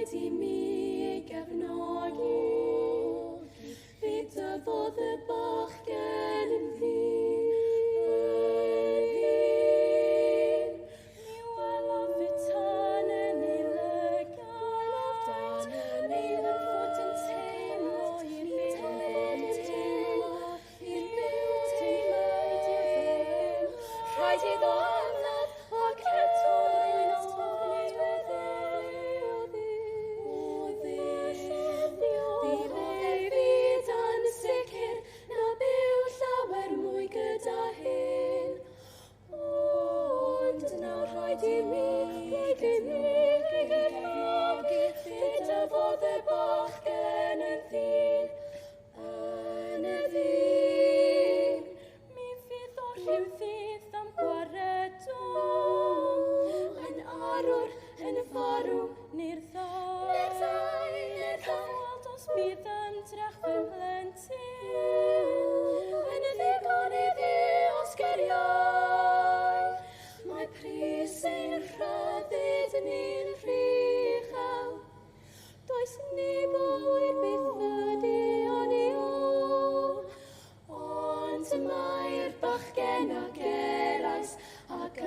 rhaid I mi ei gefnogi. Fe dyfodd y bachgen yn ddyn. Ni welodd fy tan yn ei lygad. Ni yn fod yn teimlo i'r teimlo i'r rhaid iddo amlad ac eto rwy'n ofnod Ddim ei fyd yn sicr na byw llawer mwy gyda hyn. Ond nawr rhaid i mi gefnogi fe dyfodd y bachgen yn ddyn. Yn y ddyn, mi fydd o rhyw ddydd am gwaredol. Yn arwr, yn farw, neu'r ddau. Gweld os bydd ymdrech fy mhlentyn. Yn y ddigon iddi osgeriau. Mae pris ein rhyddid ni'n rhichel. Does neb oer beth ydy o'n i o. Ond mae'r bachgen ac erais ac